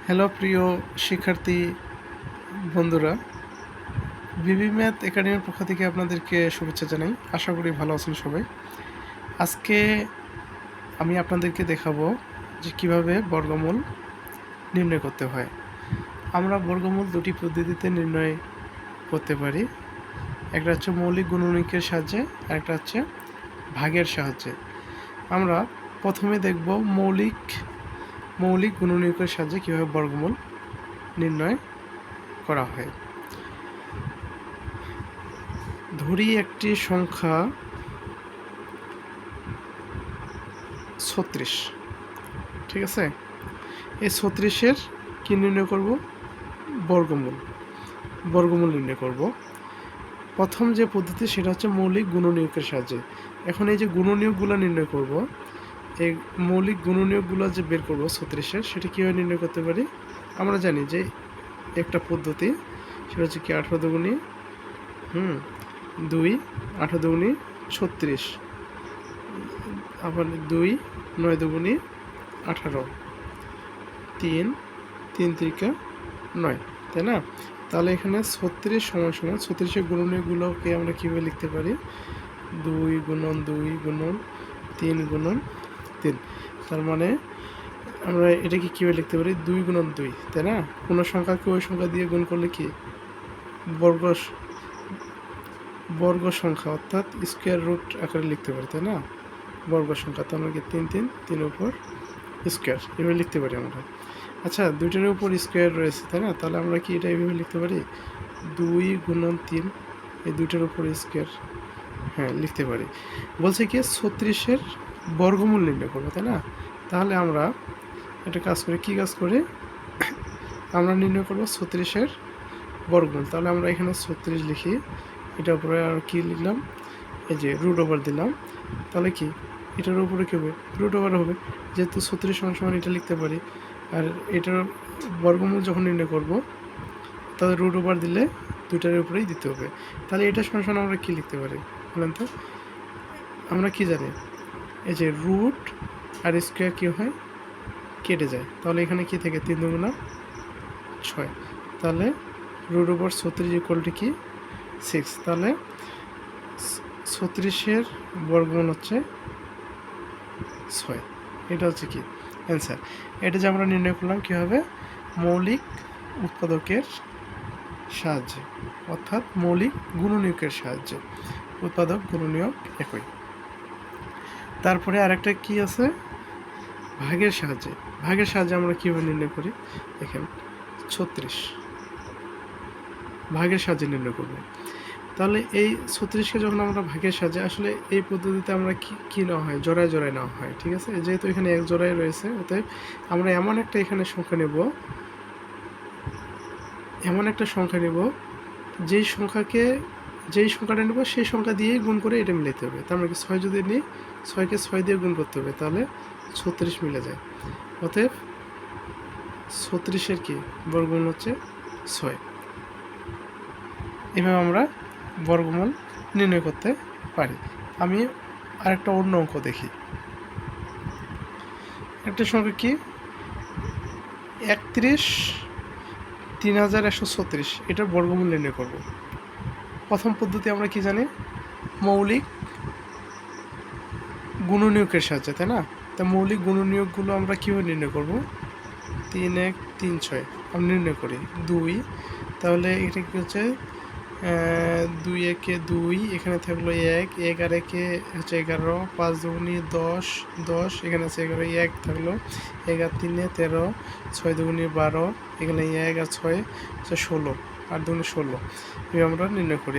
Hello প্রিয় শিক্ষার্থী বন্ধুরা, বিবি ম্যাথ একাডেমির পক্ষ থেকে আপনাদেরকে শুভেচ্ছা জানাই। আশা করি ভালো আছেন সবাই। আজকে আমি আপনাদেরকে দেখাবো যে কিভাবে বর্গমূল নির্ণয় করতে হয়। আমরা বর্গমূল দুটি পদ্ধতিতে নির্ণয় করতে পারি। একটা হচ্ছে মৌলিক গুণনীয়কের সাহায্যে, আর একটা হচ্ছে ভাগের সাহায্যে। আমরা প্রথমে দেখব মৌলিক গুণনীয়কের সাহায্যে কীভাবে বর্গমূল নির্ণয় করা হয়। ধরি একটি সংখ্যা 36, ঠিক আছে। এই 36-এর কি নির্ণয় করব? বর্গমূল নির্ণয় করব। প্রথম যে পদ্ধতি সেটা হচ্ছে মৌলিক গুণনীয়কের সাহায্যে। এখন এই যে গুণনীয়কগুলো নির্ণয় করব, এই মৌলিক গুণনীয়কগুলো যে বের করব 36-এর, সেটা কীভাবে নির্ণয় করতে পারি? আমরা জানি যে একটা পদ্ধতি, সেটা হচ্ছে কি 18 দুগুণী 2, 18 দুগুণী 36, আবার 2, 9 দুগুণী 18, 3, 3 তিরিকা 9, তাই না? তাহলে এখানে 36 সমান 36-এর গুণনীয়কগুলোকে আমরা কীভাবে লিখতে পারি? 2 গুণন 2 গুণন 3 গুণন 3। তার মানে আমরা এটাকে কীভাবে লিখতে পারি? 2 গুণন 2, তাই না? কোনো সংখ্যাকে ওই সংখ্যা দিয়ে গুণ করলে কি বর্গ সংখ্যা, অর্থাৎ স্কোয়ার রুট আকারে লিখতে পারি, তাই না? বর্গ সংখ্যা, তার মানে কি 3 3, 3 উপর স্কোয়ার, এভাবে লিখতে পারি আমরা। আচ্ছা, দুইটার উপর স্কোয়ার রয়েছে, তাই না? তাহলে আমরা কি এটা এইভাবে লিখতে পারি? 2 গুণন 3, এই দুইটার উপর স্কোয়ার, হ্যাঁ লিখতে পারি। বলছে কি 36-এর বর্গমূল নির্ণয় করবো, তাই না? তাহলে আমরা একটা কাজ করি, কি কাজ করে আমরা নির্ণয় করবো 36-এর বর্গমূল। তাহলে আমরা এখানে 36 লিখি, এটার উপরে আর কি লিখলাম? এই যে রুট ওভার দিলাম। তাহলে কি এটার উপরে কী হবে? রুট ওভার হবে, যেহেতু 36 সমান এটা লিখতে পারি। আর এটার বর্গমূল যখন নির্ণয় করব, তাহলে রুট ওভার দিলে দুইটার উপরেই দিতে হবে। তাহলে এটা সমান আমরা কি লিখতে পারি বলেন তো? আমরা কি জানি, এই যে রুট আর স্কোয়ার কী হয়? কেটে যায়। তাহলে এখানে কি থেকে 3 দুগুণা 6, তাহলে রুট ওভার 36 ইকুয়াল টু কি? 6। তাহলে 36-এর বর্গমূল হচ্ছে 6। এটা হচ্ছে কি অ্যান্সার। এটা যে আমরা নির্ণয় করলাম কীভাবে? মৌলিক উৎপাদকের সাহায্যে, অর্থাৎ মৌলিক গুণনীয়কের সাহায্যে। উৎপাদক গুণনীয়ক একই। তারপরে আরেকটা কি আছে? ভাগের সাহায্যে। ভাগের সাহায্যে আমরা কীভাবে নির্ণয় করি? দেখেন 36 ভাগের সাহায্যে নির্ণয় করব। তাহলে এই 36-কে যখন আমরা ভাগের সাহায্যে, আসলে এই পদ্ধতিতে আমরা কি নেওয়া হয়? জোড়ায় নেওয়া হয়, ঠিক আছে। যেহেতু এখানে এক জোড়ায় রয়েছে, অতএব আমরা এমন একটা সংখ্যা নেব, যেই সংখ্যাটা নেব সেই সংখ্যা দিয়েই গুণ করে এটা মিলাতে হবে। তার মানে কি 6 যদি নিই, 6কে 6 দিয়ে গুণ করতে হবে, তাহলে 36 মিলে যায়। অতএব 36-এর কি বর্গমূল হচ্ছে 6। এভাবে আমরা বর্গমূল নির্ণয় করতে পারি। আমি আরেকটা অন্য অঙ্ক দেখি। একটা সংখ্যা কি 31,3136, এটার বর্গমূল নির্ণয় করব। প্রথম পদ্ধতি আমরা কি জানি? মৌলিক গুণনীয়কের সাহায্যে, তাই না? তা মৌলিক গুণনীয়কগুলো আমরা কীভাবে নির্ণয় করব? 3 1 3 6 আমরা নির্ণয় করি। 2, তাহলে এটা কি হচ্ছে 2 1 2, এখানে থাকলো 1 1 আর 1 হচ্ছে 11, 5 দুগুণী 10 10, এখানে আছে 11, 1 থাকলো, 1 আর 3 13, 6 দুগুণী 12, এখানে 1 আর 6 হচ্ছে 16, 8 দুগুণী 16। এই আমরা নির্ণয় করি।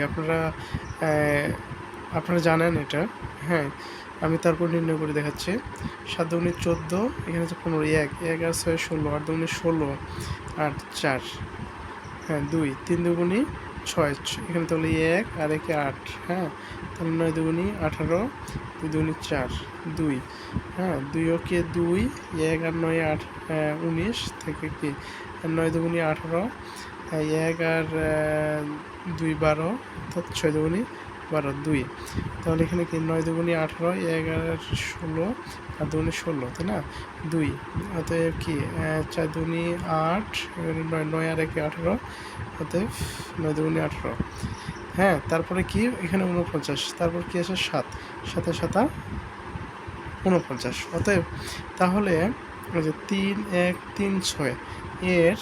আপনারা জানেন এটা, হ্যাঁ। আমি তারপর নির্ণয় করে দেখাচ্ছি। 7 দুগুণী 14, এখানে হচ্ছে 15, 1 1 আর 6 16, 8 দুগুণী 16, 8 4, হ্যাঁ 2 3 দুগুণী 6, এখানে তাহলে 1 আর 1 8, হ্যাঁ। তাহলে 9 দুগুণী 18, 2 দুগুণী 4 2, হ্যাঁ 2 ওকে 2, 1 আর 9 8 19 থেকে কি 9 দুগুণী 18, 1 আর 2 12, অর্থাৎ 6 দুগুণী 12 2, তাহলে এখানে কি 9 দুগুণে 18, 11 16 আর দুগুণে 16, তাই না 2, অতএব কি 4 দুগুণে 8, 9 9 আর 1 18, অতএব 9 দুগুণে 18। হ্যাঁ, তারপরে কি এখানে 49, তারপর কি আছে 7, 7 7 49, অতএব তাহলে ওই যে 3 1 3 6 এর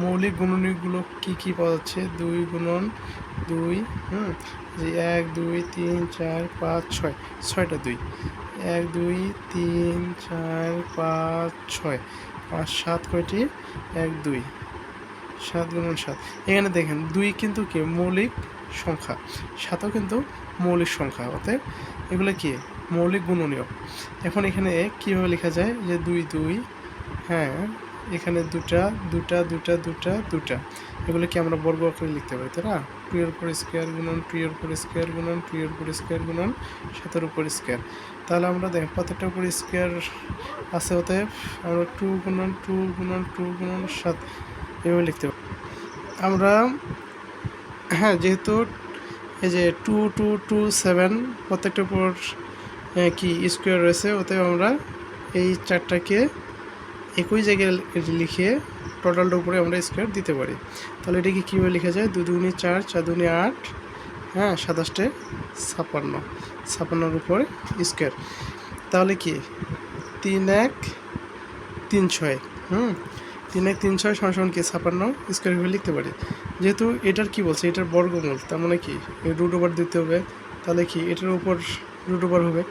মৌলিক গুণনীয়কগুলো কি পাওয়া যাচ্ছে? 2 গুণন 2, যে 1 2 3 4 5 6, 6টা 2, 1 2 3 4 5 6 5 7 কয়টি? 1 2, 7 গুণন 7। এখানে দেখেন 2 কিন্তু কি মৌলিক সংখ্যা, 7ও কিন্তু মৌলিক সংখ্যা, অতএব এগুলো কি মৌলিক গুণনীয়ক। এখন এখানে কীভাবে লেখা যায়? যে 2 2, হ্যাঁ এখানে দুটা দুটা দুটা দুটা দুটা, এগুলো কি আমরা বর্গ আকারে লিখতে পারি, তাই না? 2 এর উপর স্কোয়ার গুণন 2 এর উপর স্কোয়ার গুণন 2 এর উপর স্কোয়ার গুণন 7 এর উপর স্কোয়ার। তাহলে আমরা দেখেন প্রত্যেকটার উপর স্কোয়ার আছে, অতএব আমরা 2 গুণন 2 গুণন 2 গুণন 7 এভাবে লিখতে পারি আমরা। হ্যাঁ, যেহেতু এই যে 2 2 2 7 প্রত্যেকটার উপর কি স্কোয়ার রয়েছে, অতএব আমরা এই চারটাকে একই জায়গায় লিখে টোটালটার উপরে আমরা স্কোয়ার দিতে পারি। তাহলে এটাকে কীভাবে লেখা যায়? 2 দুগুণে 4, 4 দুগুণে 8, হ্যাঁ 27 56, 56 উপরে স্কোয়ার। তাহলে কি 3 1 3 6, 3 1 3 6 সমান কি 56 স্কোয়ার হিসেবে লিখতে পারি। যেহেতু এটার কি বলছে, এটার বর্গমূল, তার মানে কি রুট ওভার দিতে হবে, তাহলে কি এটার উপর রুট ওভার হবে,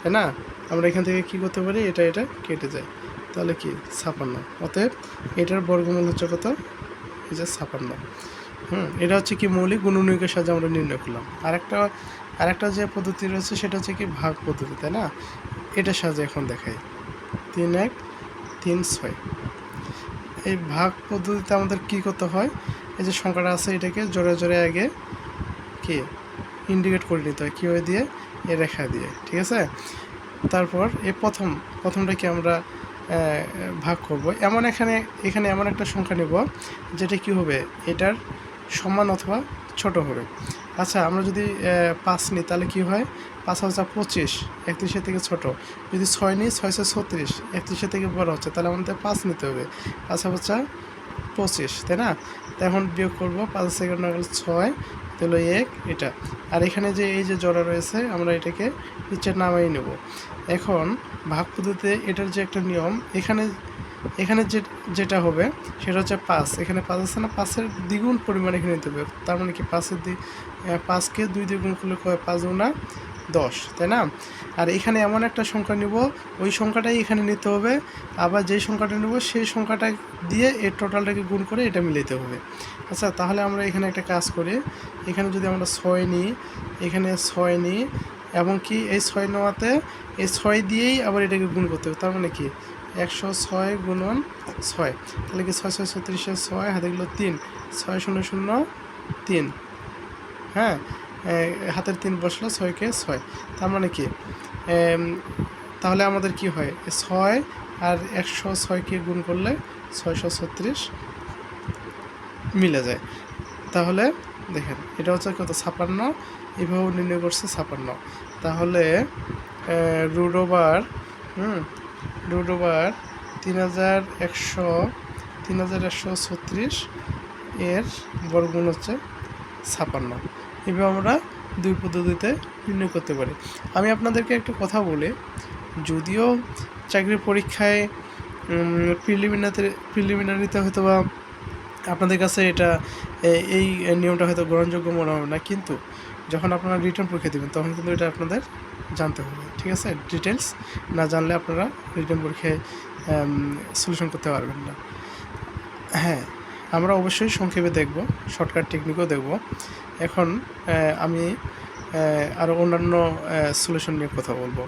তাই না? আমরা এখান থেকে কি করতে পারি? এটা এটা কেটে যায়, তাহলে কি 56, অতএব এটার বর্গমূল হচ্ছে কত? এই যে 56। এটা হচ্ছে কি মৌলিক গুণনীয়কের সাহায্যে আমরা নির্ণয় করলাম। আরেকটা যে পদ্ধতি রয়েছে সেটা হচ্ছে কি ভাগ পদ্ধতি, তাই না? এটার সাহায্যে এখন দেখাই 3 1 3 6। এই ভাগ পদ্ধতিতে আমাদের কি করতে হয়? এই যে সংখ্যাটা আছে এটাকে জোরে জোরে আগে কি ইন্ডিকেট করে নিতে হয়, কীভাবে দিয়ে? এ রেখা দিয়ে, ঠিক আছে? তারপর এই প্রথমটা কি আমরা ভাগ করব, এখানে এমন একটা সংখ্যা নেব যেটা কি হবে এটার সমান অথবা ছোট হবে। আচ্ছা, আমরা যদি 5 নিই তাহলে কি হয়? 5 হচ্ছে 25, 31 থেকে ছোট। যদি 6 নিই 6 36, 31 থেকে বড় হচ্ছে, তাহলে আমাদের 5 নিতে হবে। 5 হচ্ছে 25, তাই না? তো এখন বিয়োগ করবো, 5 সেকেন্ড না গেলে 6, তাহলে 1 এটা। আর এখানে যে এই যে জোড়া রয়েছে আমরা এটাকে নিচে নামাই নেব। এখন ভাগ পদ্ধতিতে এটার যে একটা নিয়ম, এখানে যেটা হবে সেটা হচ্ছে 5, এখানে 5 আছে না, 5-এর দ্বিগুণ পরিমাণ এখানে নিতে হবে। তার মানে কি 5কে 2 দিয়ে গুণ করলে 5 গুণা 10, তাই না? আর এখানে এমন একটা সংখ্যা নিব, ওই সংখ্যাটাই এখানে নিতে হবে, আবার যেই সংখ্যাটা নেব সেই সংখ্যাটা দিয়ে এর টোটালটাকে গুণ করে এটা মিলাতে হবে। আচ্ছা, তাহলে আমরা এখানে একটা কাজ করি, এখানে যদি আমরা 6 নিই, এখানে 6 নিই, এবং কি এই 6 নেওয়াতে এই 6 দিয়েই আবার এটাকে গুণ করতে হবে। তার মানে কি 106 গুণন 6, তাহলে কি 6 6 36, 6 হাতে গেলো 3, 6 0 0 3, হ্যাঁ হাতের 3 বসলো, 6কে 6, তার মানে কি তাহলে আমাদের কি হয়? 6 আর 106কে গুণ করলে 636 মিলে যায়। তাহলে দেখেন এটা হচ্ছে কত? 56, এভাবেও নির্ণয় করছে 56। তাহলে রুট ওভার 3136 এর বর্গমূল হচ্ছে 56। এভাবে আমরা দুই পদ্ধতিতে নির্ণয় করতে পারি। আমি আপনাদেরকে একটা কথা বলি, যদিও চাকরির পরীক্ষায় প্রিলিমিনারিতে হয়তো বা আপনাদের কাছে এই নিয়মটা হয়তো গ্রহণযোগ্য মনে হবে না, কিন্তু যখন আপনারা রিটার্ন পরীক্ষা দেবেন তখন কিন্তু এটা আপনাদের জানতে হবে, ঠিক আছে? ডিটেলস না জানলে আপনারা রিটার্ন পরীক্ষায় সলিউশন করতে পারবেন না। হ্যাঁ, আমরা অবশ্যই সংক্ষেপে দেখব, শর্টকাট টেকনিকও দেখব। এখন আমি আরও অন্যান্য সলিউশন নিয়ে কথা বলবো।